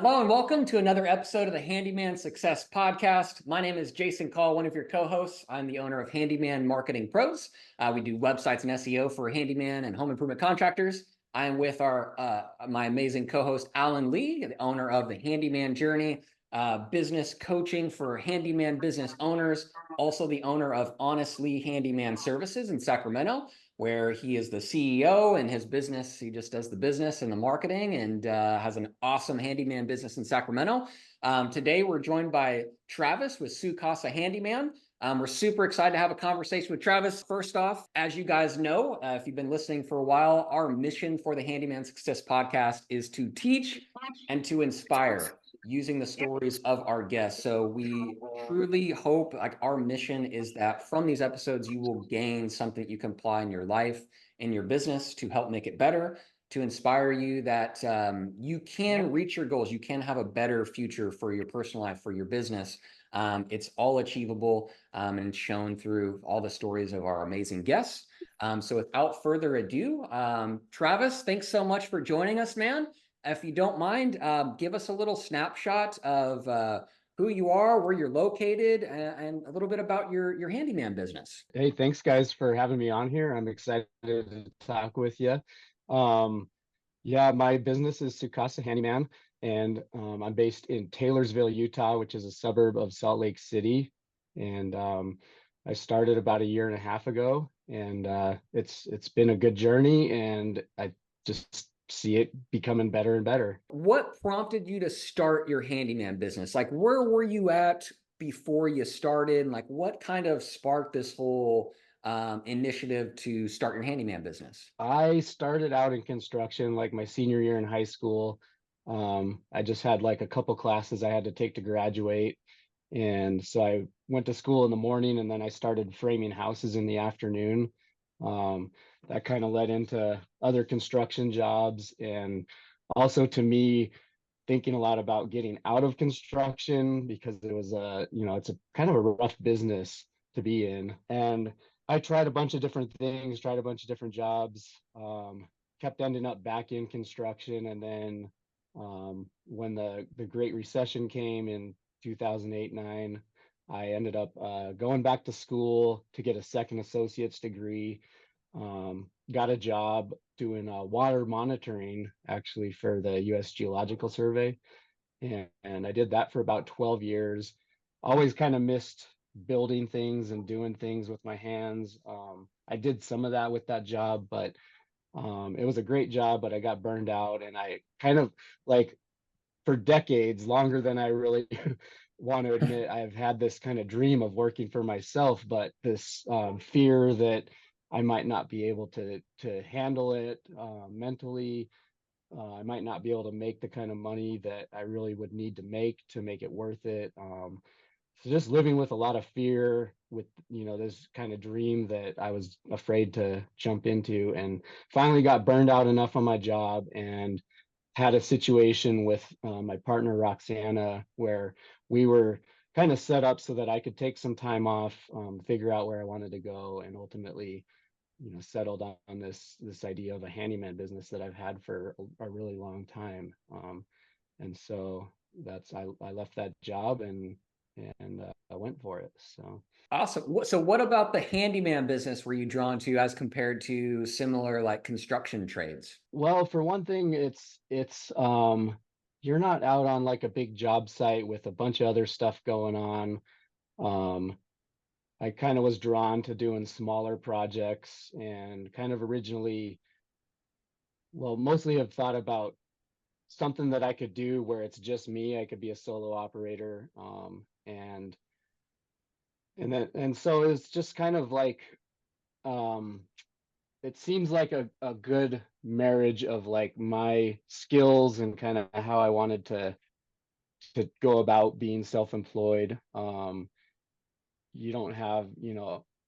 Hello and welcome to another episode of the Handyman Success Podcast. My name is Jason Call, one of your co-hosts. I'm the owner of Handyman Marketing Pros. We do websites and SEO for handyman and home improvement contractors. I'm with my amazing co-host Alan Lee, the owner of the Handyman Journey, business coaching for handyman business owners. Also the owner of Honestly Handyman Services in Sacramento, where he is the CEO and his business. He just does the business and the marketing and has an awesome handyman business in Sacramento. Today, we're joined by Travis with Sukasa Handyman. We're super excited to have a conversation with Travis. First off, as you guys know, if you've been listening for a while, our mission for the Handyman Success Podcast is to teach and to inspire using the stories of our guests. So we truly hope, like, our mission is that from these episodes, you will gain something you can apply in your life, in your business, to help make it better, to inspire you that you can reach your goals. You can have a better future for your personal life, for your business. It's all achievable and shown through all the stories of our amazing guests. So without further ado, Travis, thanks so much for joining us, man. If you don't mind, give us a little snapshot of who you are, where you're located, and a little bit about your handyman business. Hey, thanks guys for having me on here. I'm excited to talk with you. Yeah, my business is Sukasa Handyman, and I'm based in Taylorsville, Utah, which is a suburb of Salt Lake City. And I started about a year and a half ago, and it's been a good journey, and I just see it becoming better and better. What prompted you to start your handyman business? Like, where were you at before you started? And like, what kind of sparked this whole initiative to start your handyman business? I started out in construction like my senior year in high school. I just had like a couple classes I had to take to graduate. And so I went to school in the morning and then I started framing houses in the afternoon. Um, that kind of led into other construction jobs and also to me thinking a lot about getting out of construction because it was it's a kind of a rough business to be in. And I tried a bunch of different things, tried a bunch of different jobs, kept ending up back in construction. And then when the Great Recession came in 2008-9, I ended up going back to school to get a second associate's degree. Got a job doing water monitoring actually for the U.S. Geological Survey. And I did that for about 12 years. Always kind of missed building things and doing things with my hands. I did some of that with that job, but it was a great job, but I got burned out. And I kind of like for decades, longer than I really want to admit, I've had this kind of dream of working for myself, but this fear that I might not be able to handle it mentally. I might not be able to make the kind of money that I really would need to make it worth it. So just living with a lot of fear with, this kind of dream that I was afraid to jump into, and finally got burned out enough on my job and had a situation with my partner Roxana where we were kind of set up so that I could take some time off, figure out where I wanted to go, and ultimately, settled on this idea of a handyman business that I've had for a really long time. And so I left that job and I went for it. So Awesome. So what about the handyman business were you drawn to as compared to similar like construction trades? well, for one thing, it's you're not out on like a big job site with a bunch of other stuff going on. Um, I kind of was drawn to doing smaller projects and kind of originally, well, mostly have thought about something that I could do where it's just me. I could be a solo operator. And so it's just kind of like, um, it seems like a good marriage of like my skills and kind of how I wanted to go about being self-employed. You don't have,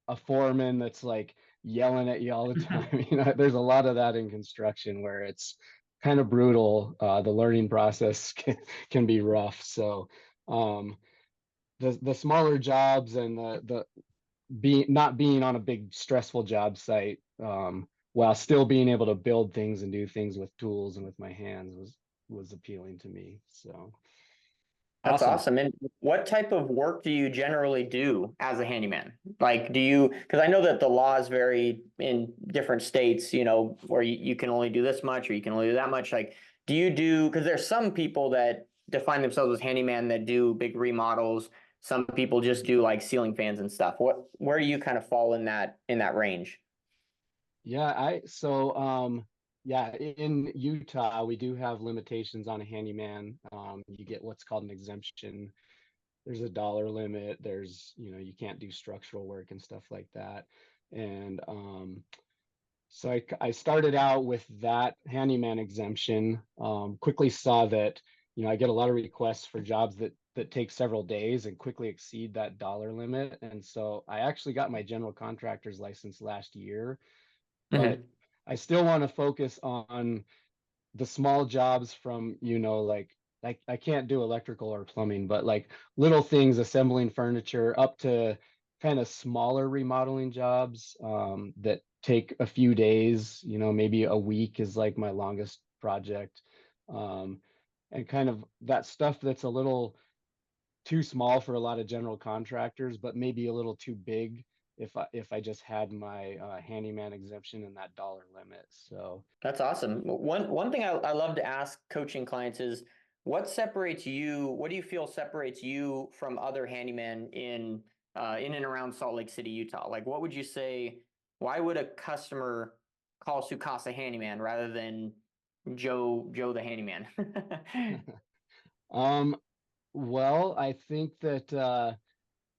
a foreman that's like yelling at you all the time. There's a lot of that in construction where it's kind of brutal. The learning process can be rough. So um, the smaller jobs and the being not being on a big stressful job site while still being able to build things and do things with tools and with my hands was appealing to me. So That's Awesome. awesome. And what type of work do you generally do as a handyman? Like, because I know that the laws vary in different states, where you can only do this much or you can only do that much. Like, because there's some people that define themselves as handyman that do big remodels. Some people just do like ceiling fans and stuff. Where do you kind of fall in that range? yeah, in Utah, we do have limitations on a handyman. You get what's called an exemption. There's a dollar limit. You can't do structural work and stuff like that. And so I started out with that handyman exemption. Quickly saw that, I get a lot of requests for jobs that take several days and quickly exceed that dollar limit. And so I actually got my general contractor's license last year, but Mhm. I still want to focus on the small jobs from, like I can't do electrical or plumbing, but like little things, assembling furniture, up to kind of smaller remodeling jobs that take a few days, maybe a week is like my longest project. Um, and kind of that stuff that's a little too small for a lot of general contractors, but maybe a little too big if I just had my handyman exemption and that dollar limit. So That's awesome. One thing I love to ask coaching clients is what separates you, what do you feel separates you from other handymen in and around Salt Lake City, Utah? Like what would you say, why would a customer call Sukasa handyman rather than Joe the handyman? um well, I think that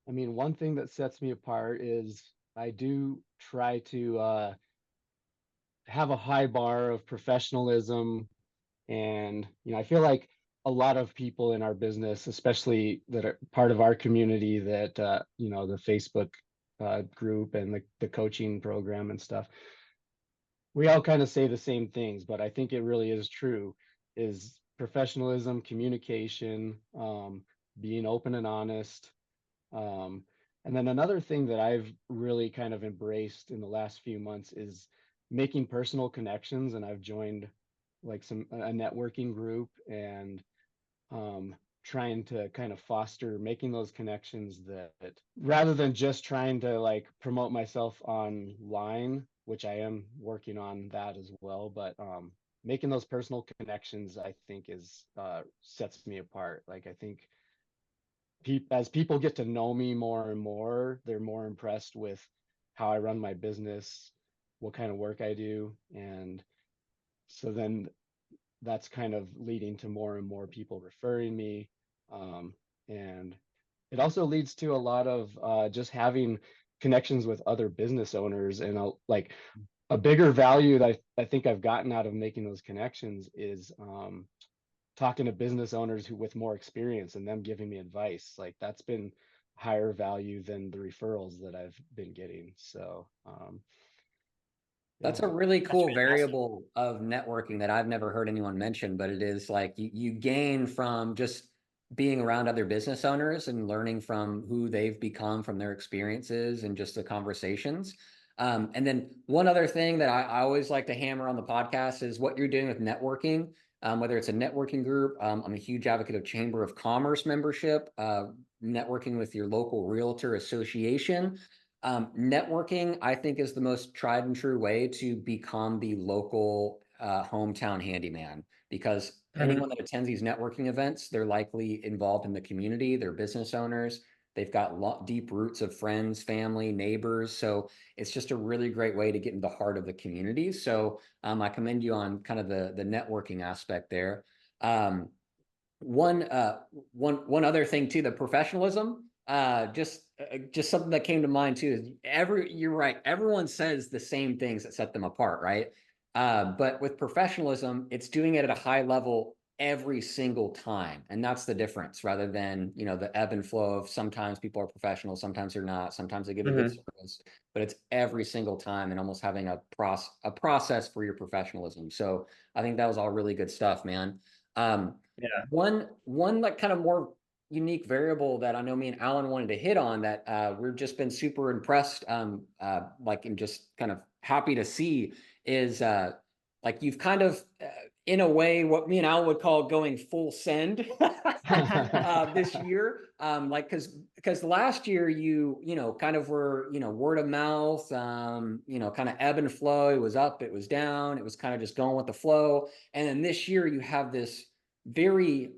one thing that sets me apart is I do try to have a high bar of professionalism. And, I feel like a lot of people in our business, especially that are part of our community, that, the Facebook group and the coaching program and stuff, we all kind of say the same things, but I think it really is true, is professionalism, communication, being open and honest. Um, and then another thing that I've really kind of embraced in the last few months is making personal connections. And I've joined like a networking group, and trying to kind of foster making those connections, that rather than just trying to like promote myself online, which I am working on that as well, but making those personal connections, I think, is sets me apart. Like I think as people get to know me more and more, they're more impressed with how I run my business, what kind of work I do. And so then that's kind of leading to more and more people referring me. And it also leads to a lot of just having connections with other business owners. And like a bigger value that I think I've gotten out of making those connections is talking to business owners who with more experience and them giving me advice. Like that's been higher value than the referrals that I've been getting. So That's yeah. a really That's cool fantastic. variable of networking that I've never heard anyone mention, but it is like you gain from just being around other business owners and learning from who they've become from their experiences and just the conversations. And then one other thing that I always like to hammer on the podcast is what you're doing with networking, whether it's a networking group. I'm a huge advocate of Chamber of Commerce membership, networking with your local realtor association. Networking, I think, is the most tried and true way to become the local hometown handyman, because anyone that attends these networking events, they're likely involved in the community, they're business owners, they've got deep roots of friends, family, neighbors. So it's just a really great way to get in the heart of the community. So I commend you on kind of the networking aspect there. Um, one other thing too, the professionalism, just something that came to mind too is you're right, everyone says the same things that set them apart, right? But with professionalism, it's doing it at a high level every single time, and that's the difference, rather than the ebb and flow of sometimes people are professional, sometimes they're not, sometimes they give a good Mhm. service, but it's every single time, and almost having a process for your professionalism. So I think that was all really good stuff, man. um Yeah. one like kind of more unique variable that I know me and Alan wanted to hit on, that we've just been super impressed, like, and just kind of happy to see, is like you've kind of in a way, what me and Al would call going full send this year. Like, because last year you know, kind of were, you know, word of mouth, you know, kind of ebb and flow. It was up, it was down, it was kind of just going with the flow. And then this year you have this very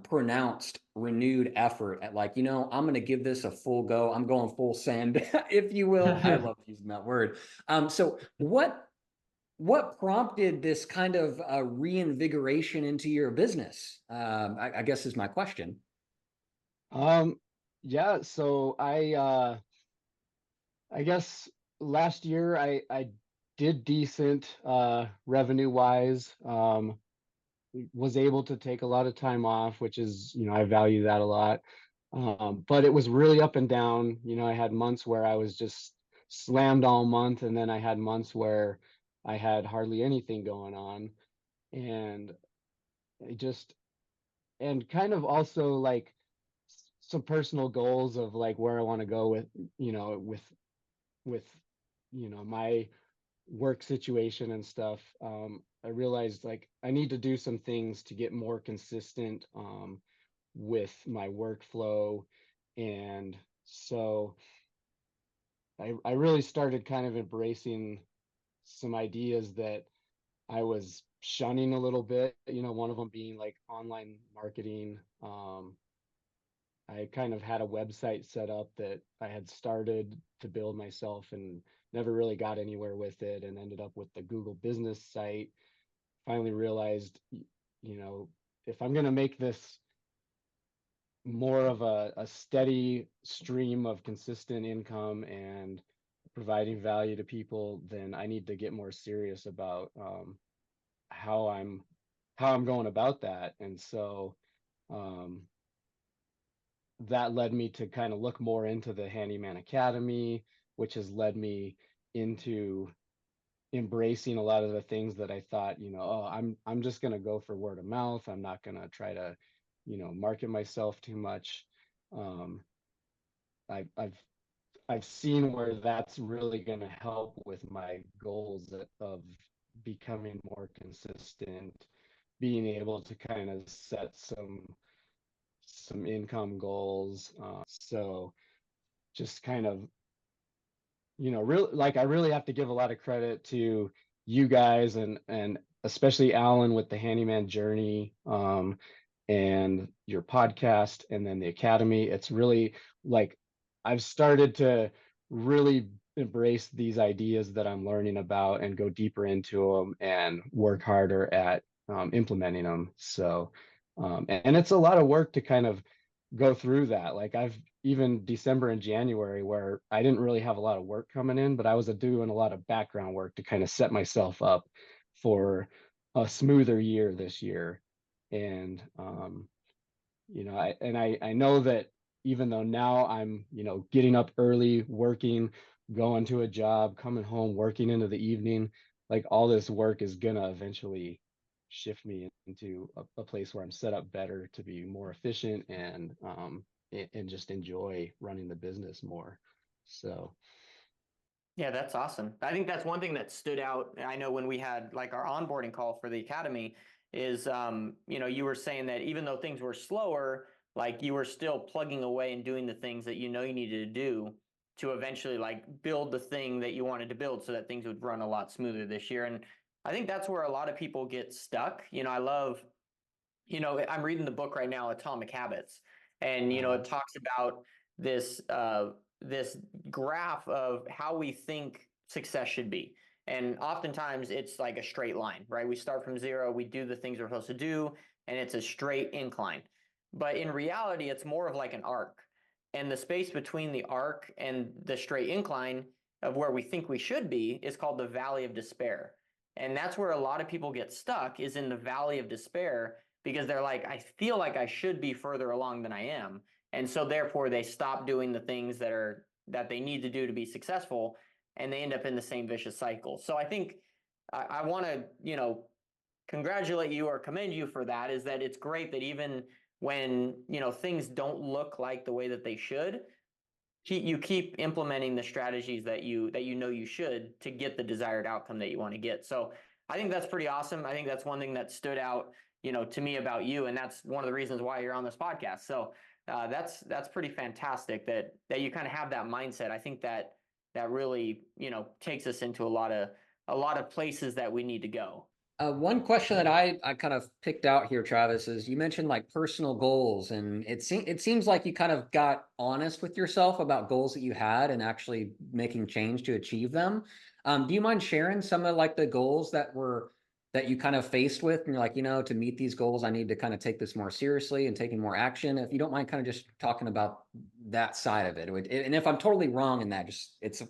pronounced renewed effort at, like, you know, I'm going to give this a full go. I'm going full send, if you will. I love using that word. So what prompted this kind of reinvigoration into your business? I guess is my question. Um, yeah, so I guess last year I did decent revenue wise. Was able to take a lot of time off, which is, you know, I value that a lot. But it was really up and down. You know, I had months where I was just slammed all month, and then I had months where I had hardly anything going on. And I just, and kind of also like some personal goals of like where I want to go with, you know, with, you know, my work situation and stuff. I realized like I need to do some things to get more consistent with my workflow. And so I really started kind of embracing some ideas that I was shunning a little bit, you know, one of them being like online marketing. I kind of had a website set up that I had started to build myself and never really got anywhere with it, and ended up with the Google business site. Finally realized, you know, if I'm going to make this more of a steady stream of consistent income and providing value to people, then I need to get more serious about how I'm going about that. And so um, that led me to kind of look more into the Handyman Academy, which has led me into embracing a lot of the things that I thought, you know, oh, I'm just gonna go for word of mouth. I'm not gonna try to, you know, market myself too much. Um, I, I've I've seen where that's really gonna help with my goals of becoming more consistent, being able to kind of set some income goals. So just kind of, you know, really, like, I really have to give a lot of credit to you guys, and especially Alan with the Handyman Journey, and your podcast, and then the Academy. It's really like I've started to really embrace these ideas that I'm learning about and go deeper into them and work harder at implementing them. So, and it's a lot of work to kind of go through that. Like, I've even December and January where I didn't really have a lot of work coming in, but I was doing a lot of background work to kind of set myself up for a smoother year this year. And you know, I know that even though now I'm, you know, getting up early, working, going to a job, coming home, working into the evening, like all this work is gonna eventually shift me into a place where I'm set up better to be more efficient and just enjoy running the business more. So Yeah, that's awesome. I think that's one thing that stood out. I know when we had like our onboarding call for the academy is, you know, you were saying that even though things were slower, like you were still plugging away and doing the things that you know you needed to do to eventually like build the thing that you wanted to build so that things would run a lot smoother this year. And I think that's where a lot of people get stuck. You know, I love, you know, I'm reading the book right now, Atomic Habits, and you know, uh, it talks about this this graph of how we think success should be. And oftentimes it's like a straight line, right? We start from zero, we do the things we're supposed to do, and it's a straight incline. But in reality, it's more of like an arc. And the space between the arc and the straight incline of where we think we should be is called the valley of despair. And that's where a lot of people get stuck, is in the valley of despair, because they're like, I feel like I should be further along than I am. And so therefore they stop doing the things that they need to do to be successful, and they end up in the same vicious cycle. So I think I want to, you know, congratulate you or commend you for that, is that it's great that even when, you know, things don't look like the way that they should, you keep implementing the strategies that you know you should to get the desired outcome that you want to get. So I think that's pretty awesome. I think that's one thing that stood out, to me about you, and that's one of the reasons why you're on this podcast. So that's pretty fantastic that you kind of have that mindset. I think that really, takes us into a lot of places that we need to go. One question that I kind of picked out here, Travis, is you mentioned like personal goals, and it seems like you kind of got honest with yourself about goals that you had and actually making change to achieve them. Do you mind sharing some of like the goals that you kind of faced with, and you're like, to meet these goals, I need to kind of take this more seriously and taking more action. If you don't mind, kind of just talking about that side of it, and if I'm totally wrong in that, just it's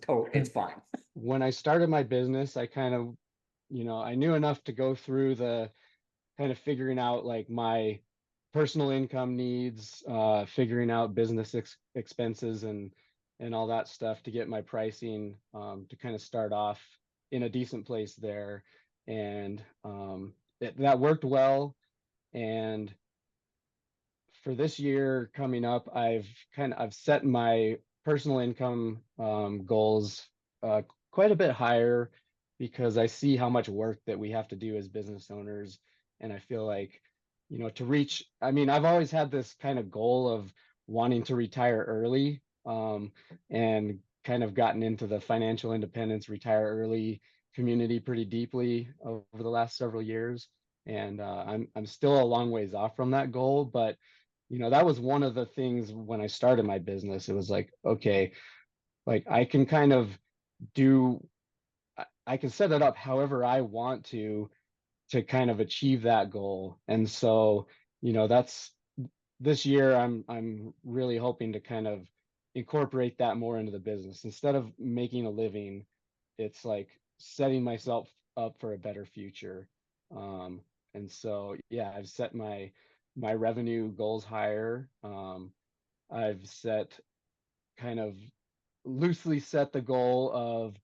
fine. When I started my business, I kind of, I knew enough to go through the kind of figuring out like my personal income needs, figuring out business expenses and all that stuff to get my pricing, to kind of start off in a decent place there. And that worked well. And for this year coming up, I've set my personal income goals quite a bit higher, because I see how much work that we have to do as business owners. And I feel like, to reach, I mean, I've always had this kind of goal of wanting to retire early, and kind of gotten into the financial independence, retire early community pretty deeply over the last several years. And I'm still a long ways off from that goal, but that was one of the things when I started my business. It was like, okay, like I can kind of do, I can set it up however I want to kind of achieve that goal. And so, that's this year I'm really hoping to kind of incorporate that more into the business. Instead of making a living, it's like setting myself up for a better future. And so, yeah, I've set my revenue goals higher. I've set kind of loosely set the goal of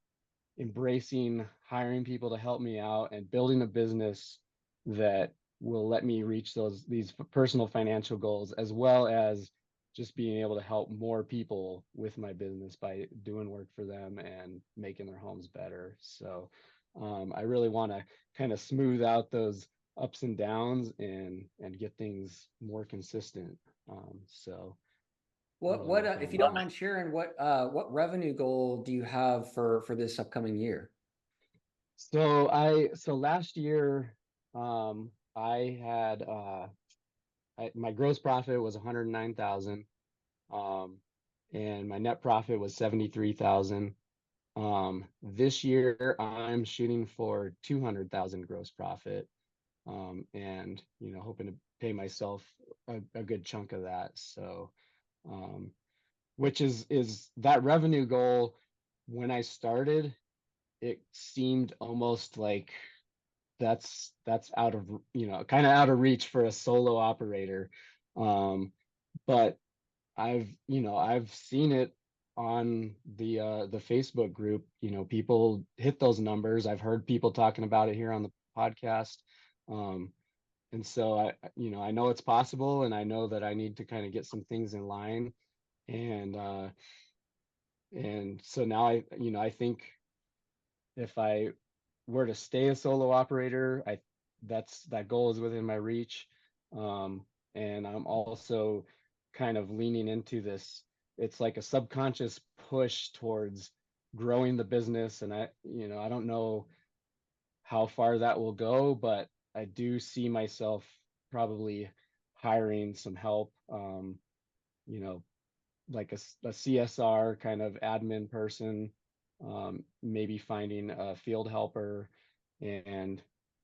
embracing hiring people to help me out and building a business that will let me reach these personal financial goals, as well as just being able to help more people with my business by doing work for them and making their homes better. So I really want to kind of smooth out those ups and downs and get things more consistent. So What really what working if on you don't that. mind sharing, what revenue goal do you have for this upcoming year? So last year, I had my gross profit was 109,000, um, and my net profit was 73,000. This year I'm shooting for 200,000 gross profit, and hoping to pay myself a good chunk of that. So, um, which is that revenue goal. When I started, it seemed almost like that's out of, kind of out of reach for a solo operator. But I've seen it on the Facebook group. People hit those numbers. I've heard people talking about it here on the podcast. um and so I know it's possible, and I know that I need to kind of get some things in line. And so now I think if I were to stay a solo operator, that goal is within my reach. And I'm also kind of leaning into this. It's like a subconscious push towards growing the business, and I don't know how far that will go, but I do see myself probably hiring some help. You know, like a CSR kind of admin person, maybe finding a field helper. And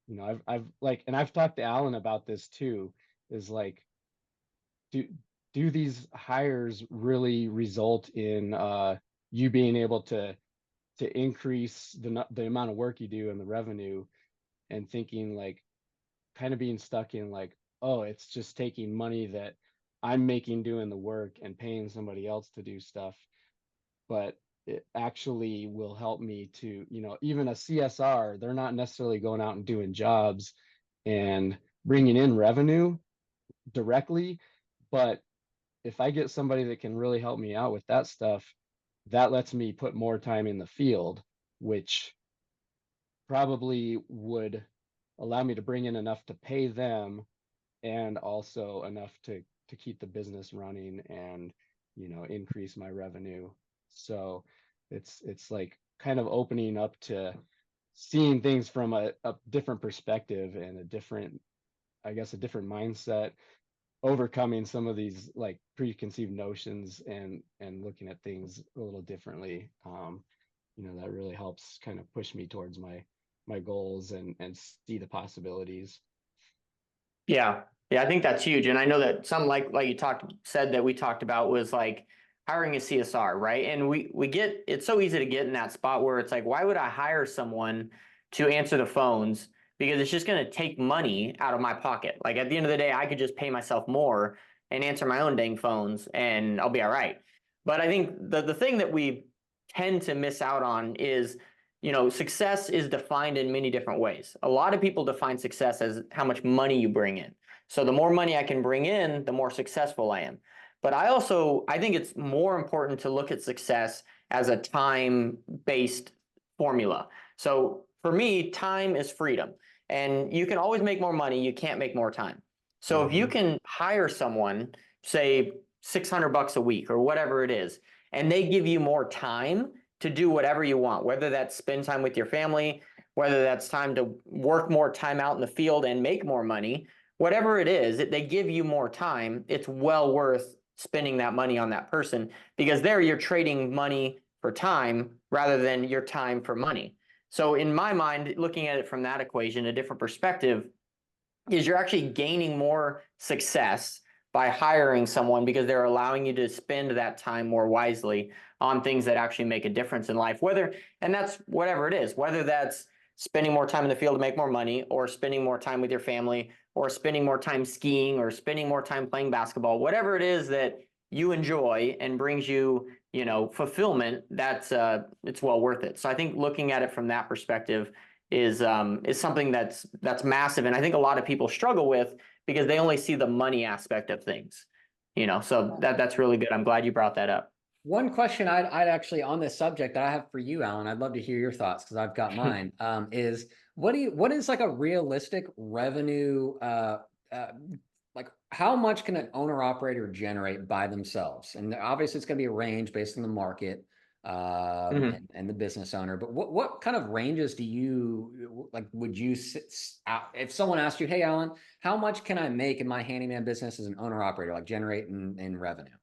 I've talked to Alan about this too, is like, do do these hires really result in you being able to increase the amount of work you do and the revenue, and thinking like, kind of being stuck in like, oh, it's just taking money that I'm making doing the work and paying somebody else to do stuff. But it actually will help me to, even a CSR, they're not necessarily going out and doing jobs and bringing in revenue directly. But if I get somebody that can really help me out with that stuff, that lets me put more time in the field, which probably would allow me to bring in enough to pay them and also enough to keep the business running and, increase my revenue. So it's like kind of opening up to seeing things from a different perspective and a different mindset, overcoming some of these like preconceived notions and looking at things a little differently. That really helps kind of push me towards my goals and see the possibilities. Yeah. Yeah, I think that's huge. And I know that some like you said that we talked about was like hiring a CSR, right? And we get it's so easy to get in that spot where it's like, why would I hire someone to answer the phones? Because it's just going to take money out of my pocket. Like at the end of the day, I could just pay myself more and answer my own dang phones and I'll be all right. But I think the thing that we tend to miss out on is, success is defined in many different ways. A lot of people define success as how much money you bring in. So the more money I can bring in, the more successful I am. But I think it's more important to look at success as a time-based formula. So for me, time is freedom. And you can always make more money, you can't make more time. So if you can hire someone, say $600 a week or whatever it is, and they give you more time to do whatever you want, whether that's spend time with your family, whether that's time to work more time out in the field and make more money, whatever it is, they give you more time, it's well worth spending that money on that person, because there you're trading money for time rather than your time for money. So in my mind, looking at it from that equation, a different perspective is you're actually gaining more success by hiring someone because they're allowing you to spend that time more wisely on things that actually make a difference in life, and that's whatever it is, whether that's spending more time in the field to make more money, or spending more time with your family, or spending more time skiing, or spending more time playing basketball, whatever it is that you enjoy and brings you, fulfillment, it's well worth it. So I think looking at it from that perspective is something that's massive. And I think a lot of people struggle with because they only see the money aspect of things, so that's really good. I'm glad you brought that up. One question I'd actually on this subject that I have for you, Alan, I'd love to hear your thoughts because I've got mine, is what is like a realistic revenue, like how much can an owner operator generate by themselves? And obviously it's going to be a range based on the market, and the business owner, but what kind of ranges do you like, would you if someone asked you, hey, Alan, how much can I make in my handyman business as an owner operator, like generate in revenue?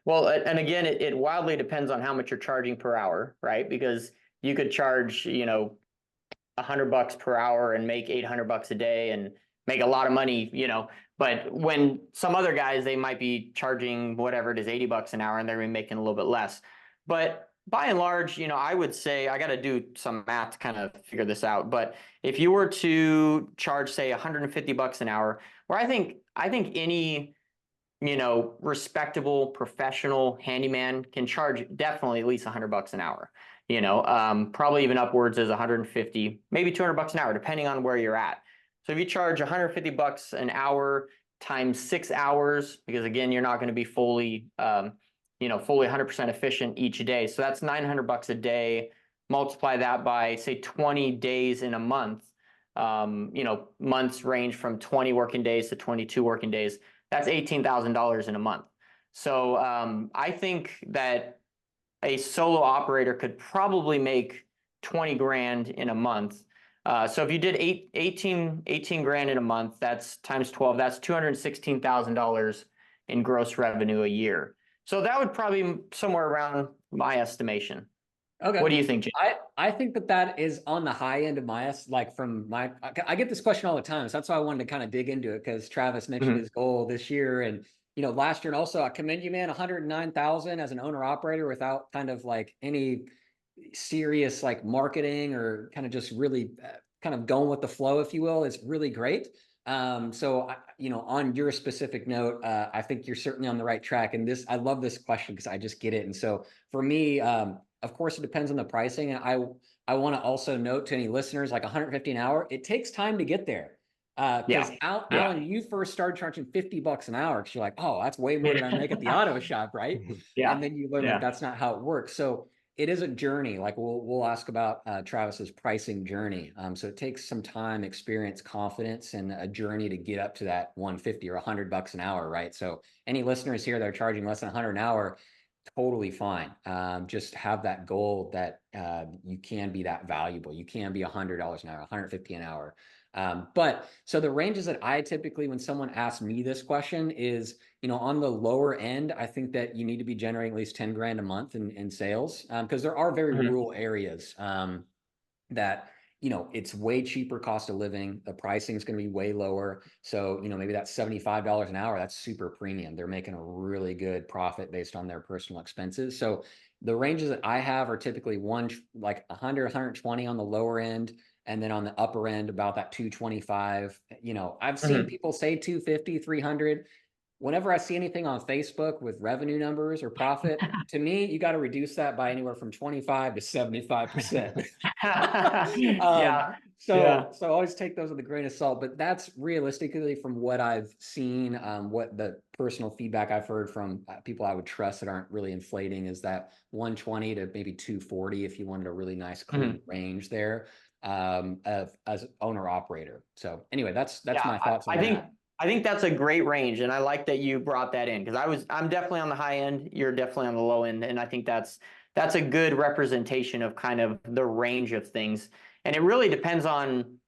Well, and again, it wildly depends on how much you're charging per hour, right? Because you could charge, $100 per hour and make $800 a day and make a lot of money, but when some other guys, they might be charging whatever it is, $80 an hour, and they're gonna be making a little bit less. But by and large, I would say, I got to do some math to kind of figure this out. But if you were to charge, say, $150 an hour, where I think any respectable professional handyman can charge definitely at least $100 an hour, probably even upwards as 150, maybe $200 an hour, depending on where you're at. So if you charge $150 an hour times 6 hours, because again, you're not going to be fully 100% efficient each day. So that's $900 a day. Multiply that by, say, 20 days in a month. Months range from 20 working days to 22 working days. That's $18,000 in a month. So I think that a solo operator could probably make 20 grand in a month. So if you did 18 grand in a month, that's times 12, that's $216,000 in gross revenue a year. So that would probably be somewhere around my estimation. Okay. What do you think, Jim? I think that is on the high end of I get this question all the time. So that's why I wanted to kind of dig into it, because Travis mentioned his goal this year and, last year. And also I commend you, man, 109,000 as an owner operator without kind of like any serious like marketing or kind of just really kind of going with the flow, if you will, is really great. So, on your specific note, I think you're certainly on the right track. And I love this question because I just get it. And so for me, of course, it depends on the pricing. And I want to also note to any listeners, like 150 an hour, it takes time to get there. Because Alan, you first started charging $50 an hour because you're like, oh, that's way more than I make at the auto shop, right? Yeah. And then you learn that that's not how it works. So it is a journey. Like we'll ask about Travis's pricing journey. So it takes some time, experience, confidence, and a journey to get up to that 150 or $100 an hour, right? So any listeners here that are charging less than 100 an hour, totally fine. Just have that goal that you can be that valuable. You can be $100 an hour, 150 an hour. But so the ranges that I typically, when someone asks me this question is, on the lower end, I think that you need to be generating at least 10 grand a month in sales. Because there are very Mhm. rural areas that, it's way cheaper cost of living. The pricing is going to be way lower. So, maybe that's $75 an hour. That's super premium. They're making a really good profit based on their personal expenses. So the ranges that I have are typically like 100, 120 on the lower end. And then on the upper end, about that 225. I've seen Mhm. people say 250, 300. Whenever I see anything on Facebook with revenue numbers or profit, to me, you got to reduce that by anywhere from 25 to 75%. um, Yeah. so, Yeah. so always take those with a grain of salt, but that's realistically from what I've seen, what the personal feedback I've heard from people I would trust that aren't really inflating is that 120 to maybe 240 if you wanted a really nice clean Mhm. range there as owner operator. So anyway, that's Yeah. my thoughts I on think that. I think that's a great range, and I like that you brought that in because I'm definitely on the high end. You're definitely on the low end, and I think that's a good representation of kind of the range of things. And it really depends on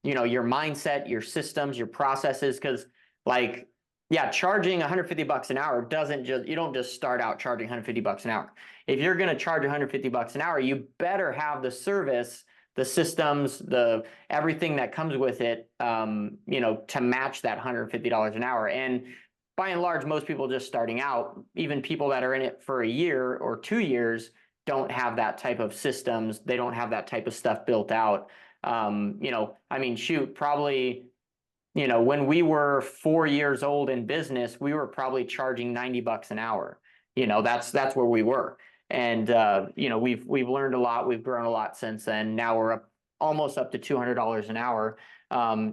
your mindset, your systems, your processes, because like, yeah, charging $150 an hour doesn't just, you don't just start out charging $150 an hour. If you're going to charge $150 an hour, you better have the service, the systems, the everything that comes with it, to match that $150 an hour. And by and large, most people just starting out, even people that are in it for a year or 2 years, don't have that type of systems. They don't have that type of stuff built out. I mean, shoot, probably, when we were 4 years old in business, we were probably charging $90 an hour. That's where we were. And we've learned a lot, we've grown a lot since then. Now we're almost up to $200 an hour.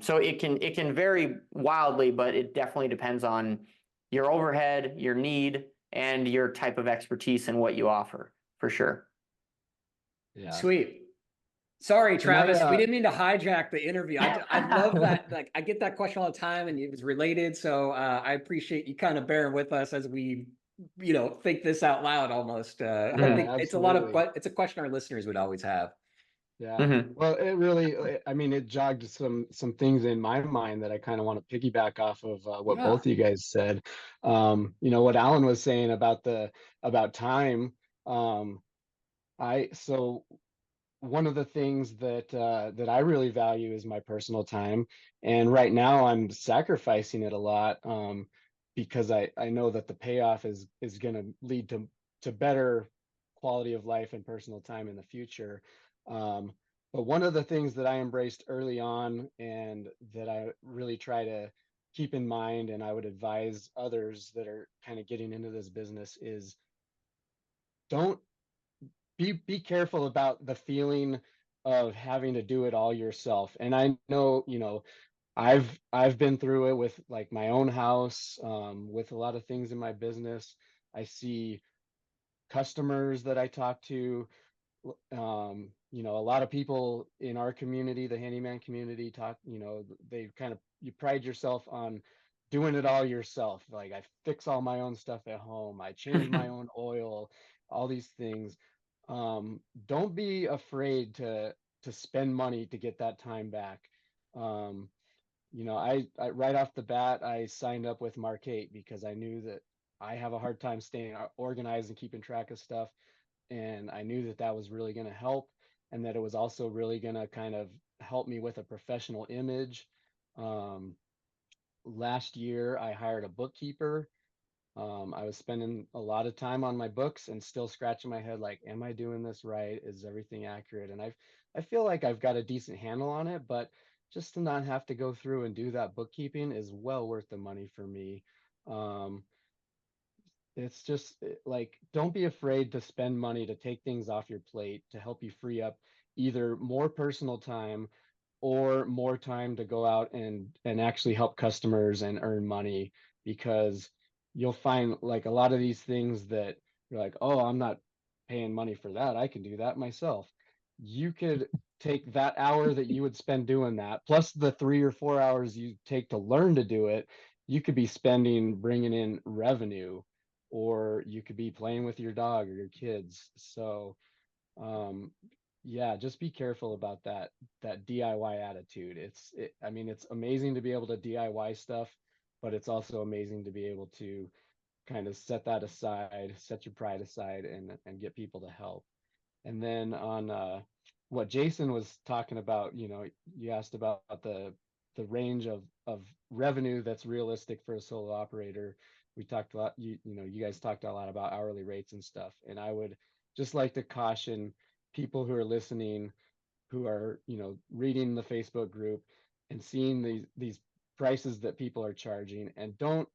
So it can vary wildly, but it definitely depends on your overhead, your need, and your type of expertise and what you offer, for sure. Yeah. Sweet. Sorry, Can I, Travis. We didn't mean to hijack the interview. I love Yeah. that. Like I get that question all the time, and it was related. So I appreciate you kind of bearing with us as we, think this out loud almost. I yeah, think it's a lot of absolutely. it's a question our listeners would always have. Yeah. Mhm. Well, it really, I mean, it jogged some things in my mind that I kind of want to piggyback off of what Yeah. both of you guys said. What Alan was saying about time. Um, so one of the things that I really value is my personal time, and right now I'm sacrificing it a lot because I know that the payoff is going to lead to better quality of life and personal time in the future. Um, but one of the things that I embraced early on and that I really try to keep in mind, and I would advise others that are kind of getting into this business is don't be careful about the feeling of having to do it all yourself. And I know, I've been through it with like my own house, with a lot of things in my business. I see customers that I talk to, a lot of people in our community, the handyman community talk, they kind of, you pride yourself on doing it all yourself. Like I fix all my own stuff at home. I change my own oil, all these things. Don't be afraid to spend money to get that time back. Um, I right off the bat, I signed up with Mark8 because I knew that I have a hard time staying organized and keeping track of stuff. And I knew that that was really going to help, and that it was also really going to kind of help me with a professional image. Um, Last year, I hired a bookkeeper. I was spending a lot of time on my books and still scratching my head like, am I doing this right? Is everything accurate? And I feel like I've got a decent handle on it, but just to not have to go through and do that bookkeeping is well worth the money for me. Um, it's just like, don't be afraid to spend money to take things off your plate to help you free up either more personal time or more time to go out and actually help customers and earn money, because you'll find like a lot of these things that you're like, oh, I'm not paying money for that. I can do that myself. You could take that hour that you would spend doing that, plus the 3 or 4 hours you take to learn to do it. You could be spending bringing in revenue, or you could be playing with your dog or your kids. So, um, yeah, just be careful about that DIY attitude. I mean, it's amazing to be able to DIY stuff, but it's also amazing to be able to kind of set that aside, set your pride aside, and get people to help. And then on what Jason was talking about, you asked about the range of revenue that's realistic for a solo operator. We talked a lot, you guys talked a lot about hourly rates and stuff. And I would just like to caution people who are listening, who are, reading the Facebook group and seeing these prices that people are charging, and don't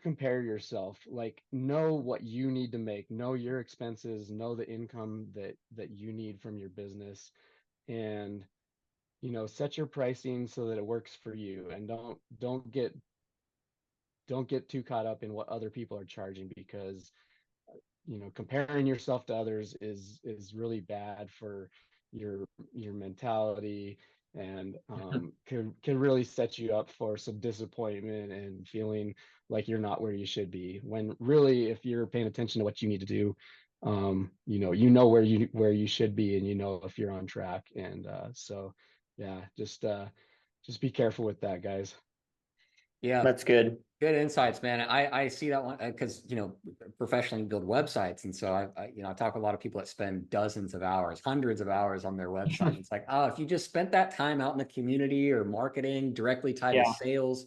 compare yourself. Like, know what you need to make, know your expenses, know the income that you need from your business, and set your pricing so that it works for you. And don't get too caught up in what other people are charging, because comparing yourself to others is really bad for your mentality, and can really set you up for some disappointment and feeling like you're not where you should be, when really, if you're paying attention to what you need to do, where you should be, and if you're on track. And so yeah, just be careful with that, guys. Yeah. That's good. Good insights, man. I see that one because professionally build websites, and so I talk to a lot of people that spend dozens of hours, hundreds of hours on their website. It's like, oh, if you just spent that time out in the community or marketing directly tied to Yeah. sales,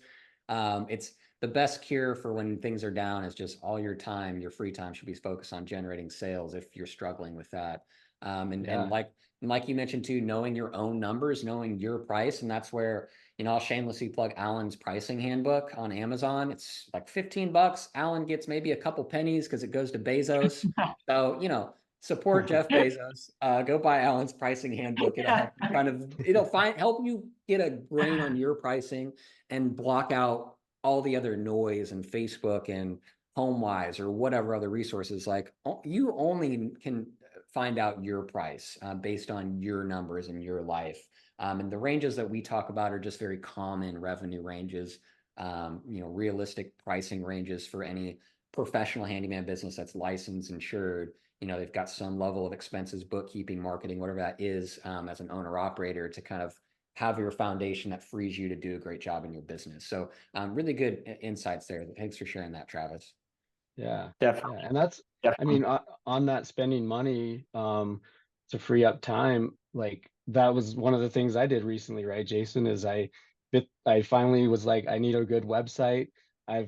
it's the best cure for when things are down is just all your time, your free time should be focused on generating sales if you're struggling with that. And Yeah. like you mentioned too, knowing your own numbers, knowing your price, and that's where I'll shamelessly plug Alan's pricing handbook on Amazon. It's like $15. Alan gets maybe a couple pennies because it goes to Bezos. So, support Jeff Bezos. Go buy Alan's pricing handbook. It'll help you help you get a brain on your pricing and block out all the other noise and Facebook and HomeWise or whatever other resources. Like, you only can find out your price based on your numbers and your life. And the ranges that we talk about are just very common revenue ranges, realistic pricing ranges for any professional handyman business that's licensed, insured. They've got some level of expenses, bookkeeping, marketing, whatever that is, as an owner operator, to kind of have your foundation that frees you to do a great job in your business. So really good insights there. Thanks for sharing that, Travis. Yeah. Definitely. Yeah. And I Definitely. mean, on that spending money, to free up time, like that was one of the things I did recently, right, Jason, is I finally was like, I need a good website. I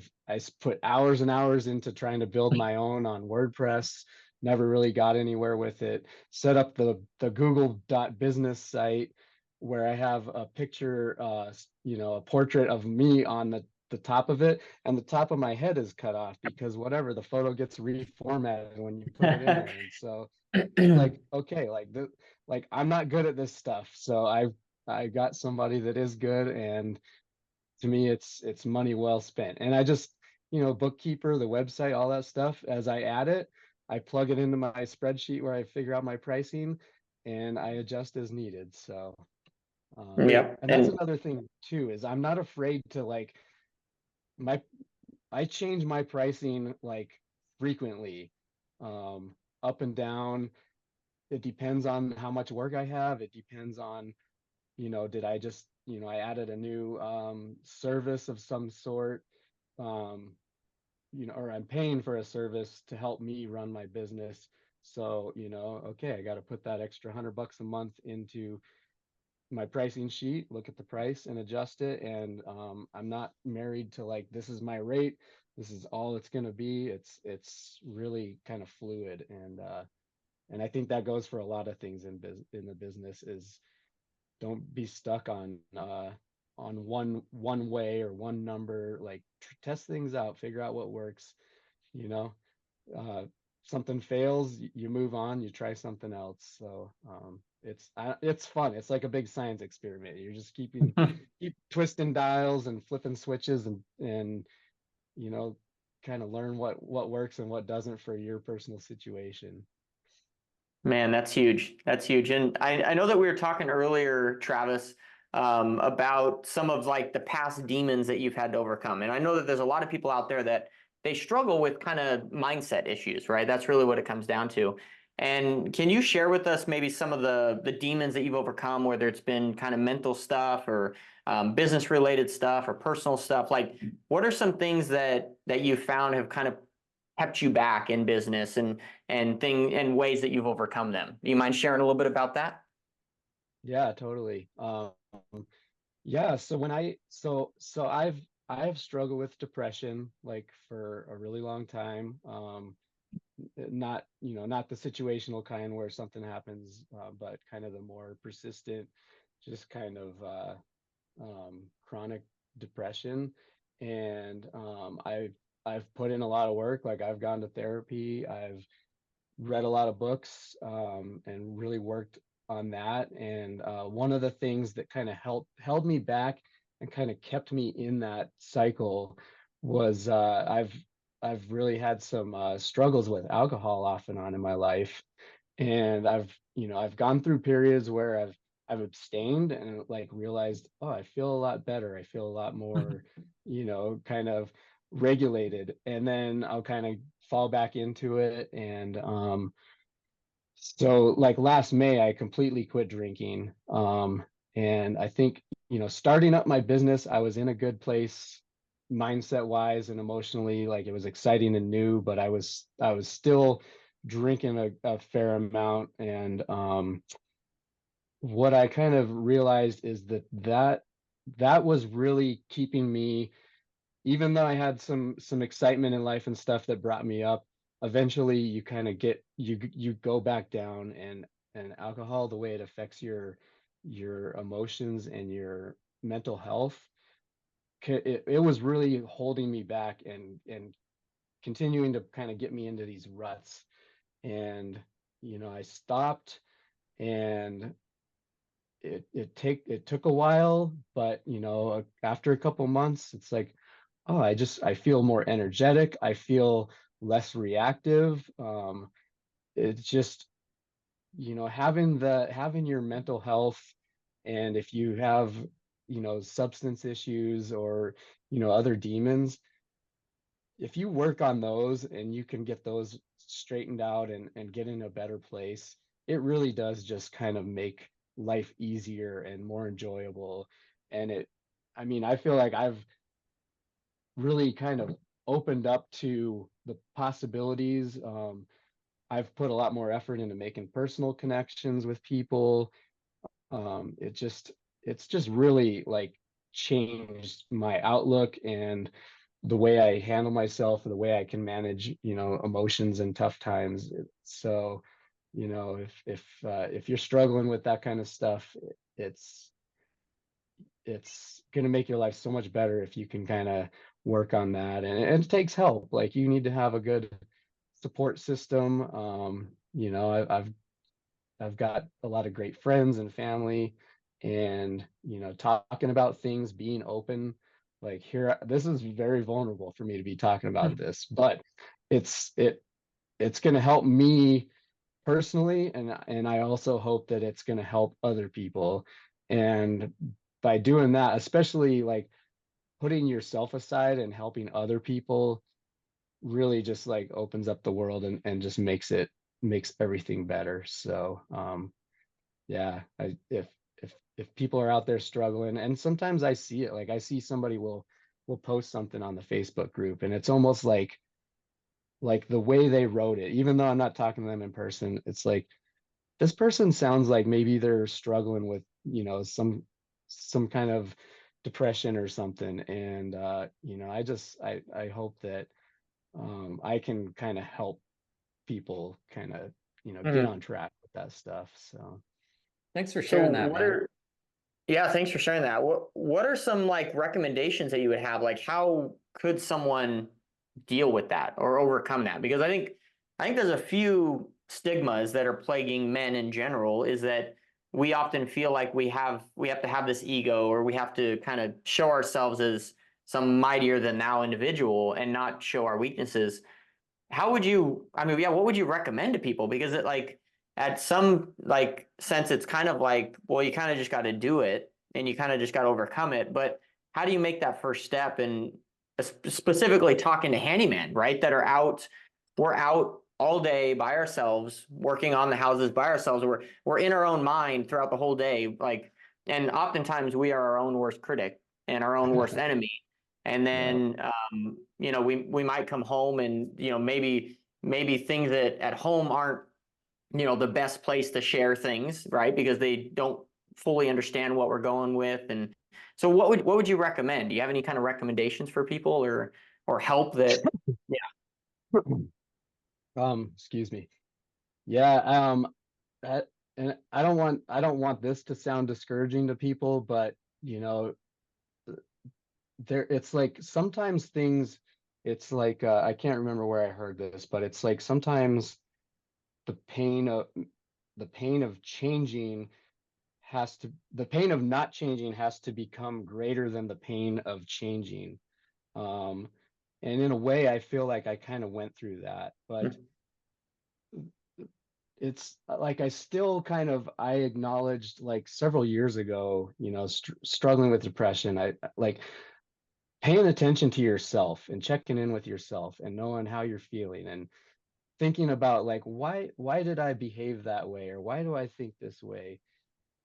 put hours and hours into trying to build my own on WordPress, never really got anywhere with it. Set up the Google.business site, where I have a picture, a portrait of me on the top of it, and the top of my head is cut off because whatever, the photo gets reformatted when you put it in there. And so it's like, okay, like I'm not good at this stuff, so I got somebody that is good, and to me it's money well spent. And I just, bookkeeper, the website, all that stuff, as I add it, I plug it into my spreadsheet where I figure out my pricing, and I adjust as needed. So Yep. and that's another thing too, is I'm not afraid to, like, my I change my pricing like frequently, up and down. It depends on how much work I have. It depends on, did I just, I added a new service of some sort, um, or I'm paying for a service to help me run my business. So, okay, I got to put that extra $100 a month into my pricing sheet, look at the price and adjust it. And I'm not married to, like, this is my rate, this is all it's going to be. It's really kind of fluid. And I think that goes for a lot of things in the business, is don't be stuck on one way or one number. Like, test things out, figure out what works, you know uh something fails, you move on, you try something else. So it's fun. It's like a big science experiment. You're just keep twisting dials and flipping switches, and you know kind of learn what works and what doesn't for your personal situation. Man, that's huge. That's huge. And I know that we were talking earlier, Travis, about some of like the past demons that you've had to overcome. And I know that there's a lot of people out there that they struggle with kind of mindset issues, right? That's really what it comes down to. And can you share with us maybe some of the demons that you've overcome, whether it's been kind of mental stuff or business related stuff or personal stuff? Like, what are some things that you found have kind of kept you back in business and ways that you've overcome them? Do you mind sharing a little bit about that? Yeah, totally. Yeah, so when I've struggled with depression like for a really long time. Not, not the situational kind where something happens, but kind of the more persistent, just kind of chronic depression. And I've put in a lot of work. Like I've gone to therapy, I've read a lot of books, and really worked on that. And one of the things that kind of held me back and kind of kept me in that cycle was I've really had some struggles with alcohol off and on in my life. And I've gone through periods where I've abstained and like realized, oh, I feel a lot better. I feel a lot more, kind of regulated. And then I'll kind of fall back into it. And so like last May, I completely quit drinking. And I think, starting up my business, I was in a good place mindset wise and emotionally. Like it was exciting and new, but I was still drinking a fair amount. And what I kind of realized is that was really keeping me, even though I had some excitement in life and stuff that brought me up. Eventually you kind of you go back down. And alcohol, the way it affects your emotions and your mental health, it was really holding me back and continuing to kind of get me into these ruts. And I stopped. And it took a while, but after a couple months, it's like, oh, I feel more energetic. I feel less reactive. It's just, having your mental health, and if you have, substance issues or, other demons, if you work on those and you can get those straightened out and get in a better place, it really does just kind of make life easier and more enjoyable. And I mean, I feel like I've really kind of opened up to the possibilities. I've put a lot more effort into making personal connections with people. It's just really like changed my outlook and the way I handle myself, the way I can manage, emotions in tough times. So, if you're struggling with that kind of stuff, it's it's gonna make your life so much better if you can kind of work on that. And it takes help. Like you need to have a good support system. I've got a lot of great friends and family, and talking about things, being open. Like here, this is very vulnerable for me to be talking about this, but it's it it's going to help me personally, and I also hope that it's going to help other people. And by doing that, especially like putting yourself aside and helping other people, really just like opens up the world and just makes everything better. So yeah, if people are out there struggling, and sometimes I see it, like I see somebody will post something on the Facebook group, and it's almost like the way they wrote it, even though I'm not talking to them in person, it's like this person sounds like maybe they're struggling with, some kind of depression or something. And I hope that I can kind of help people kind of, get Mhm. on track with that stuff. So Thanks for So sharing that, what man. are Yeah, thanks for sharing that. What are some like recommendations that you would have? Like how could someone deal with that or overcome that? Because I think there's a few stigmas that are plaguing men in general, is that we often feel like we have to have this ego, or we have to kind of show ourselves as some mightier than thou individual and not show our weaknesses. How would you, I mean, yeah, what would you recommend to people? Because it like at some like sense, it's kind of like, well, you kind of just got to do it and you kind of just got to overcome it. But how do you make that first step? And specifically talking to handyman, right? That are out, we're out all day by ourselves, working on the houses by ourselves. We're in our own mind throughout the whole day. Like, and oftentimes we are our own worst critic and our own worst enemy. And then, you know, we might come home and, you know, maybe things that at home aren't, you know, the best place to share things, right? Because they don't fully understand what we're going with. And so what would you recommend? Do you have any kind of recommendations for people or help that? Excuse me. Yeah, that, and I don't want this to sound discouraging to people, but you know, it's like sometimes things, it's like I can't remember where I heard this, but it's like sometimes the pain of the pain of changing the pain of not changing has to become greater than the pain of changing. Um, and in a way, I feel like I kind of went through that, but it's like I still kind of I acknowledged like several years ago, you know, struggling with depression. I like paying attention to yourself and checking in with yourself and knowing how you're feeling and thinking about like why did I behave that way or why do I think this way?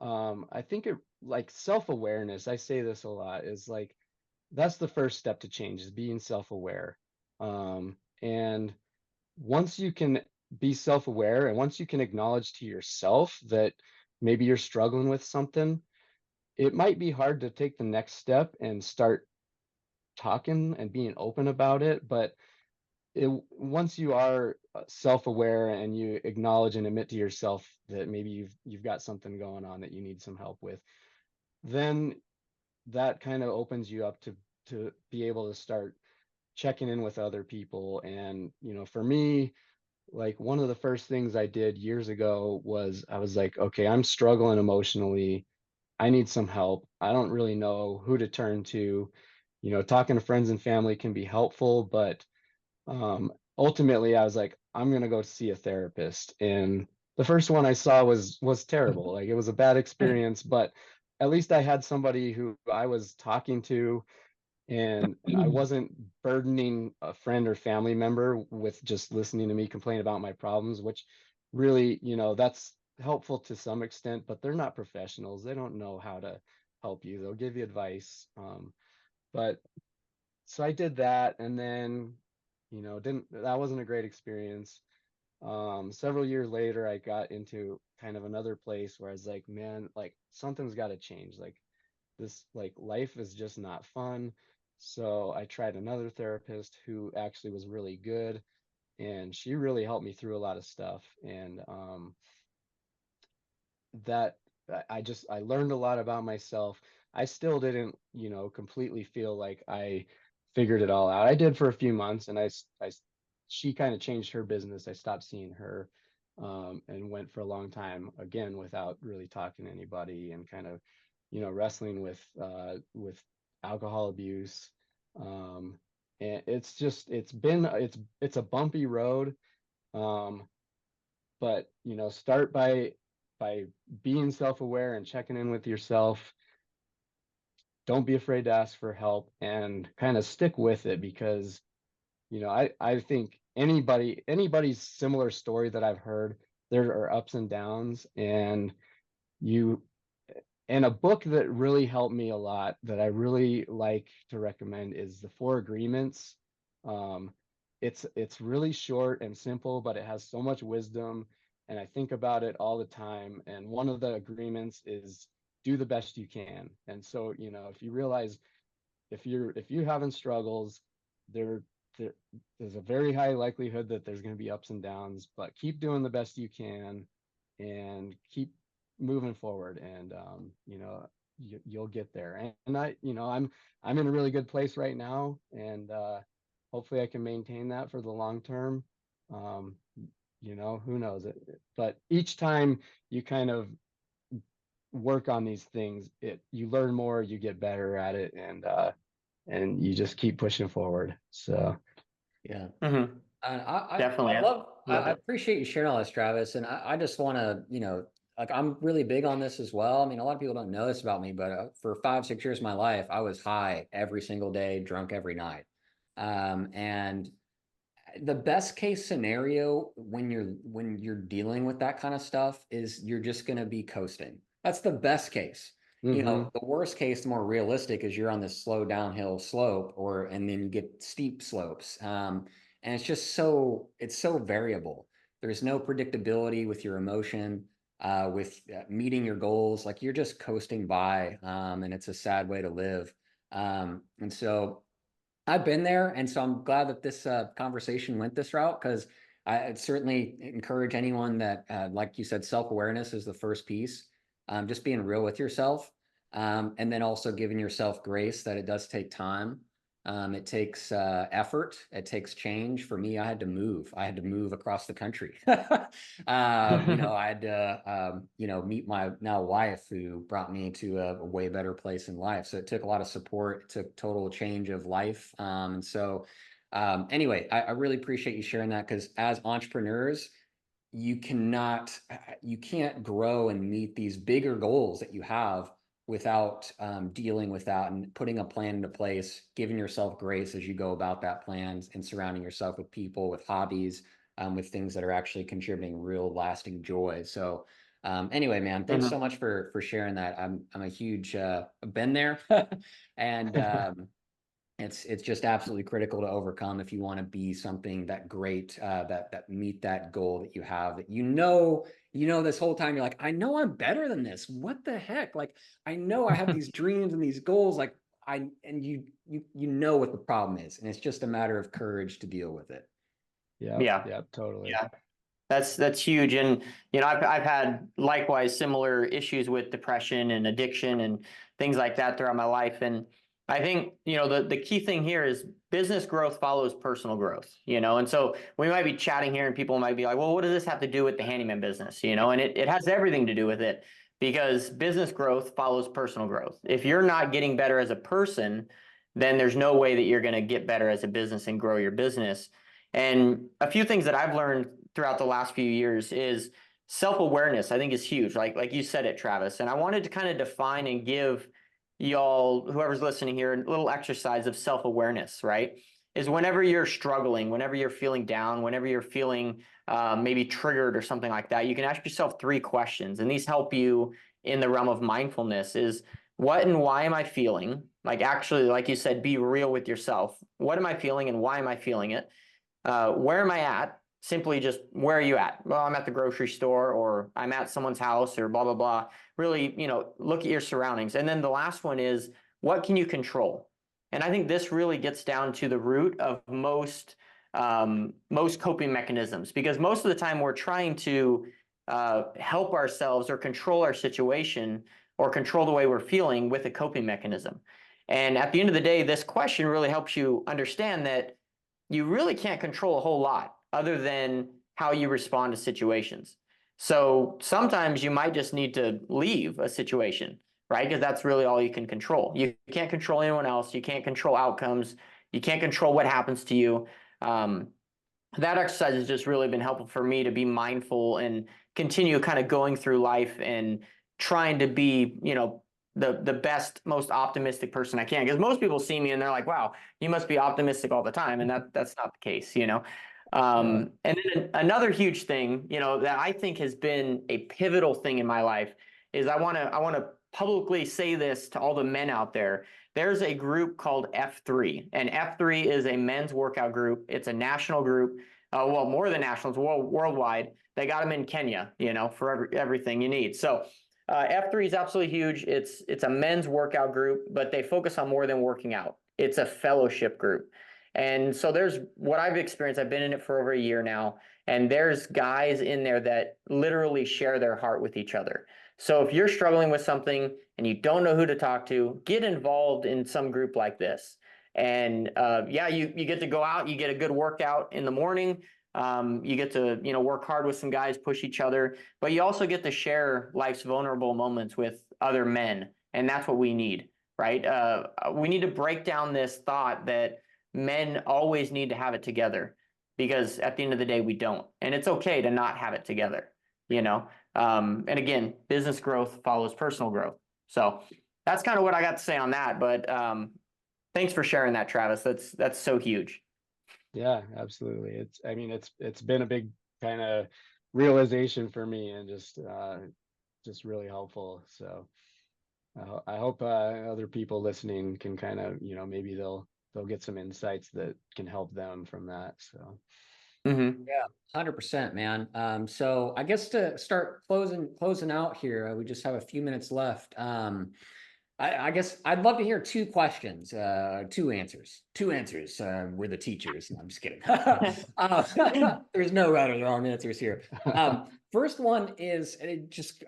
I think it like self-awareness, I say this a lot, is like that's the first step to change is being self-aware. And once you can be self-aware and once you can acknowledge to yourself that maybe you're struggling with something, it might be hard to take the next step and start talking and being open about it, but once you are self-aware and you acknowledge and admit to yourself that maybe you've got something going on that you need some help with, then that kind of opens you up to be able to start checking in with other people. And you know, for me, like one of the first things I did years ago was I was like, okay, I'm struggling emotionally. I need some help. I don't really know who to turn to. You know, talking to friends and family can be helpful, but ultimately I was like, I'm gonna go see a therapist. And the first one I saw was terrible. Like it was a bad experience, but at least I had somebody who I was talking to and I wasn't burdening a friend or family member with just listening to me complain about my problems, which really, you know, that's helpful to some extent, but they're not professionals. They don't know how to help you. They'll give you advice. But so I did that, and then, you know, didn't that wasn't a great experience. Several years later, I got into kind of another place where I was like, man, like something's got to change. Like this, like life is just not fun. So I tried another therapist who actually was really good, and she really helped me through a lot of stuff. And that I learned a lot about myself. I still didn't, you know, completely feel like I figured it all out. I did for a few months, and she kind of changed her business. I stopped seeing her, and went for a long time again without really talking to anybody, and kind of, you know, wrestling with alcohol abuse. And it's just it's a bumpy road. Um, but you know, start by being self-aware and checking in with yourself. Don't be afraid to ask for help and kind of stick with it, because you know, I think anybody's similar story that I've heard, there are ups and downs. And you and a book that really helped me a lot that I really like to recommend is The Four Agreements. Um, it's really short and simple, but it has so much wisdom, and I think about it all the time. And one of the agreements is do the best you can. And so, you know, if you realize if you're having struggles, there, there there's a very high likelihood that there's going to be ups and downs, but keep doing the best you can and keep moving forward. And you know, you'll get there. And I, you know, I'm in a really good place right now, and hopefully I can maintain that for the long term. um you know, who knows it, but each time you kind of work on these things, you learn more, you get better at it, and you just keep pushing forward. So Yeah. Mhm. And Definitely. I love, Love I it. appreciate you sharing all this, Travis. And I just want to, like I'm really big on this as well. I mean, a lot of people don't know this about me, but for 5, 6 years of my life, I was high every single day, drunk every night. And the best case scenario when you're dealing with that kind of stuff is you're just going to be coasting. That's the best case. Hmm. The worst case, the more realistic, is you're on this slow downhill slope, and then you get steep slopes. And it's so variable. There's no predictability with your emotion, with meeting your goals. Like you're just coasting by, and it's a sad way to live. And so I've been there, and so I'm glad that this conversation went this route, because I'd certainly encourage anyone that, like you said, self-awareness is the first piece. Just being real with yourself, and then also giving yourself grace that it does take time. It takes effort. It takes change. For me, I had to move. I had to move across the country. I had to, meet my now wife, who brought me to a way better place in life. So it took a lot of support. It took total change of life. Anyway, I really appreciate you sharing that, because as entrepreneurs, you cannot, you can't grow and meet these bigger goals that you have without dealing with that and putting a plan into place, giving yourself grace as you go about that plan, and surrounding yourself with people, with hobbies, with things that are actually contributing real lasting joy. So anyway, man, thanks so much for sharing that. I'm a huge been there, and it's just absolutely critical to overcome if you want to be something that great, that meet that goal that you have, that this whole time you're like, I know I'm better than this. What the heck? Like, I know I have these dreams and these goals. Like you know what the problem is, and it's just a matter of courage to deal with it. Yeah. Yeah. Yeah, totally. Yeah. That's huge. And, I've had likewise similar issues with depression and addiction and things like that throughout my life. And I think, the key thing here is business growth follows personal growth, and so we might be chatting here and people might be like, well, what does this have to do with the handyman business? And it has everything to do with it, because business growth follows personal growth. If you're not getting better as a person, then there's no way that you're going to get better as a business and grow your business. And a few things that I've learned throughout the last few years is self-awareness, I think, is huge. Like you said it, Travis. And I wanted to kind of define and give y'all, whoever's listening here, a little exercise of self-awareness, right? Is whenever you're struggling, whenever you're feeling down, whenever you're feeling maybe triggered or something like that, you can ask yourself 3 questions. And these help you in the realm of mindfulness: is what and why am I feeling? Like, actually, like you said, be real with yourself. What am I feeling and why am I feeling it? Where am I at? Simply just, where are you at? Well, I'm at the grocery store, or I'm at someone's house, or blah, blah, blah. Really, look at your surroundings. And then the last one is, what can you control? And I think this really gets down to the root of most coping mechanisms, because most of the time we're trying to help ourselves or control our situation or control the way we're feeling with a coping mechanism. And at the end of the day, this question really helps you understand that you really can't control a whole lot other than how you respond to situations. So sometimes you might just need to leave a situation, right? Because that's really all you can control. You can't control anyone else. You can't control outcomes. You can't control what happens to you. That exercise has just really been helpful for me to be mindful and continue kind of going through life and trying to be, the best, most optimistic person I can. Because most people see me and they're like, wow, you must be optimistic all the time. And that's not the case, And then another huge thing, that I think has been a pivotal thing in my life is I want to publicly say this to all the men out there. There's a group called F3, and F3 is a men's workout group. It's a national group. Well, more than national, it's worldwide. They got them in Kenya, for everything you need. So F3 is absolutely huge. It's a men's workout group, but they focus on more than working out. It's a fellowship group. And so there's what I've experienced. I've been in it for over a year now, and there's guys in there that literally share their heart with each other. So if you're struggling with something and you don't know who to talk to, get involved in some group like this. And you get to go out, you get a good workout in the morning. You get to, work hard with some guys, push each other, but you also get to share life's vulnerable moments with other men. And that's what we need, right? We need to break down this thought that men always need to have it together. because at the end of the day, we don't. And it's okay to not have it together, you know? And again, business growth follows personal growth. So that's kind of what I got to say on that. But thanks for sharing that, Travis. That's so huge. Yeah, absolutely. I mean, it's been a big kind of realization for me, and just really helpful. So I hope other people listening can kind of, maybe they'll get some insights that can help them from that. So Mm-hmm. Yeah, 100%, man. So I guess to start closing out here, we just have a few minutes left. I guess I'd love to hear two questions, two answers. Two answers. We're the teachers. No, I'm just kidding. There's no right or wrong answers here. First one is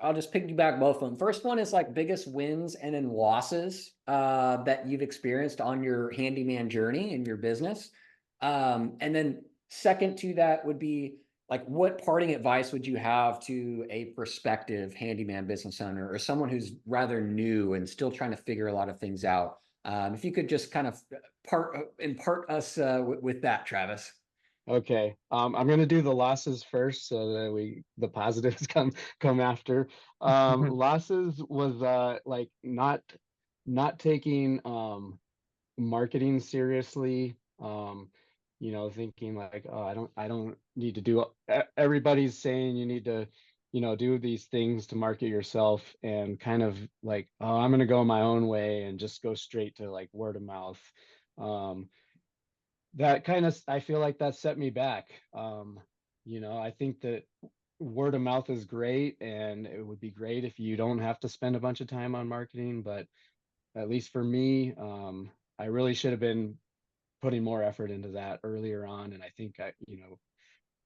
I'll just piggyback both of them. First one is like biggest wins and then losses that you've experienced on your handyman journey in your business. And then second to that would be like, what parting advice would you have to a prospective handyman business owner or someone who's rather new and still trying to figure a lot of things out? If you could just kind of impart us with that, Travis. okay, I'm gonna do the losses first, so that the positives come after. Losses was like not taking marketing seriously. Thinking like, oh, I don't need to do. Everybody's saying you need to, do these things to market yourself, and kind of like, oh, I'm gonna go my own way and just go straight to like word of mouth. Um, that kind of, I feel like that set me back. I think that word of mouth is great, and it would be great if you don't have to spend a bunch of time on marketing, but at least for me, I really should have been putting more effort into that earlier on, and I think I,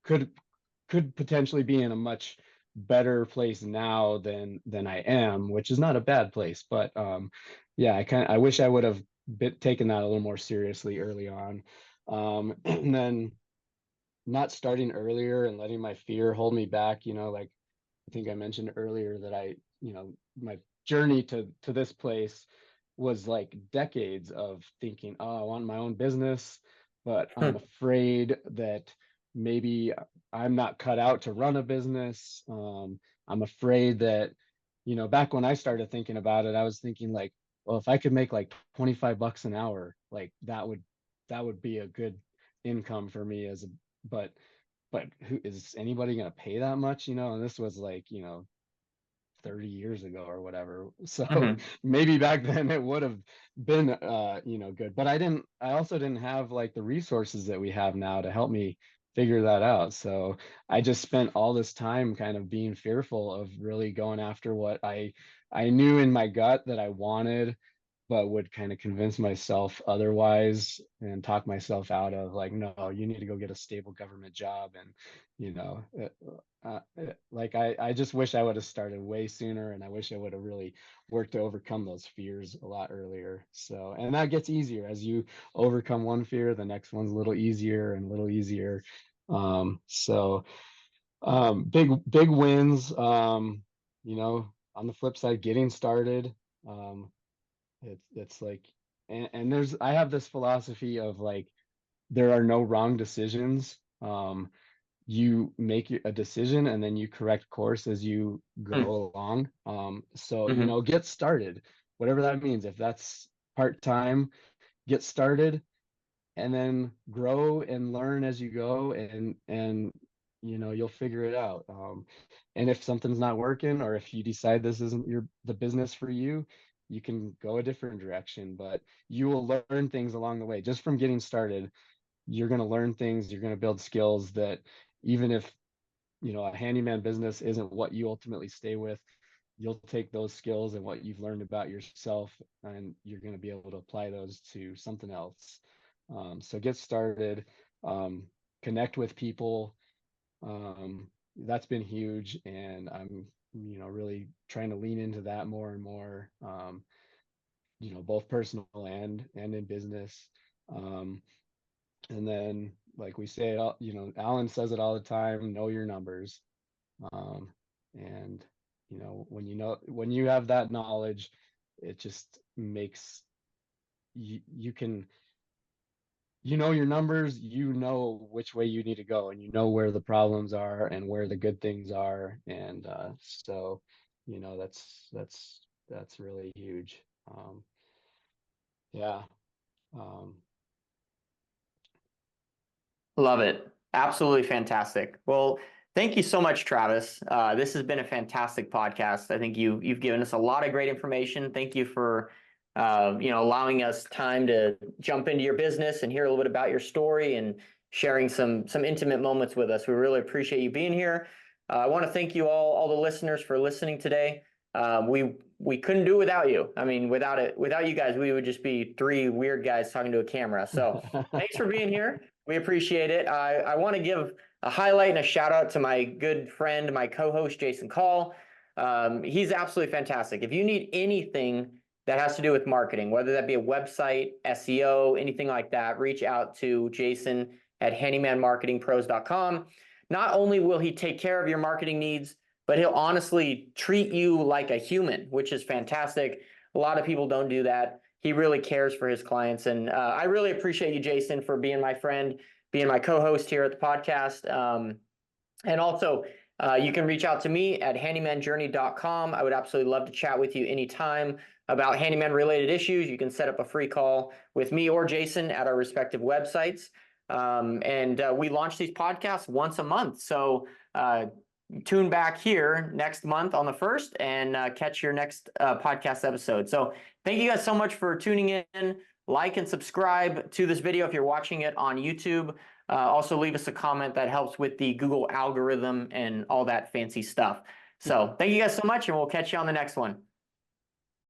could could potentially be in a much better place now than I am, which is not a bad place. But yeah, I wish I would have taken that a little more seriously early on. And then not starting earlier and letting my fear hold me back, like I think I mentioned earlier that my journey to this place was like decades of thinking, oh, I want my own business, but I'm afraid that maybe I'm not cut out to run a business. I'm afraid that, back when I started thinking about it, I was thinking like, well, if I could make like 25 bucks an hour, like that would be a good income for me but who is anybody going to pay that much, and this was like, 30 years ago or whatever. So Mm-hmm. maybe back then it would have been good, but I also didn't have like the resources that we have now to help me figure that out. So I just spent all this time kind of being fearful of really going after what I knew in my gut that I wanted, but would kind of convince myself otherwise and talk myself out of like, no, you need to go get a stable government job. And like I just wish I would have started way sooner, and I wish I would have really worked to overcome those fears a lot earlier. So, and that gets easier as you overcome one fear, the next one's a little easier and a little easier. So big wins. On the flip side, getting started. um it's like, and I have this philosophy of like, there are no wrong decisions. You make a decision and then you correct course as you go along. So, Mm-hmm. get started, whatever that means. If that's part-time, get started, and then grow and learn as you go, and you'll figure it out. And if something's not working, or if you decide this isn't the business for you, you can go a different direction, but you will learn things along the way. Just from getting started, you're going to learn things, you're going to build skills that, even if a handyman business isn't what you ultimately stay with, you'll take those skills and what you've learned about yourself, and you're going to be able to apply those to something else. So get started, um, connect with people. That's been huge, and I'm really trying to lean into that more and more. Both personal and in business. Um, and then, like we say, Alan says it all the time: know your numbers. Um, and when you have that knowledge, it just makes you can you know your numbers, you know which way you need to go, and you know where the problems are and where the good things are. And so, that's really huge. Yeah. Um, Love it. Absolutely fantastic. Well, thank you so much, Travis. This has been a fantastic podcast. I think you've given us a lot of great information. Thank you for allowing us time to jump into your business and hear a little bit about your story and sharing some intimate moments with us. We really appreciate you being here. I want to thank you all the listeners for listening today. We couldn't do it without you. I mean, without you guys, we would just be three weird guys talking to a camera. So thanks for being here. We appreciate it. I want to give a highlight and a shout out to my good friend, my co-host, Jason Call. He's absolutely fantastic. If you need anything that has to do with marketing, whether that be a website, SEO, anything like that, reach out to Jason at handymanmarketingpros.com. Not only will he take care of your marketing needs, but he'll honestly treat you like a human, which is fantastic. A lot of people don't do that. He really cares for his clients. And I really appreciate you, Jason, for being my friend, being my co-host here at the podcast. And also, you can reach out to me at handymanjourney.com. I would absolutely love to chat with you anytime about handyman related issues. You can set up a free call with me or Jason at our respective websites. And we launch these podcasts once a month. So tune back here next month on the 1st and catch your next podcast episode. So thank you guys so much for tuning in. Like and subscribe to this video if you're watching it on YouTube. Also leave us a comment. That helps with the Google algorithm and all that fancy stuff. So thank you guys so much, and we'll catch you on the next one.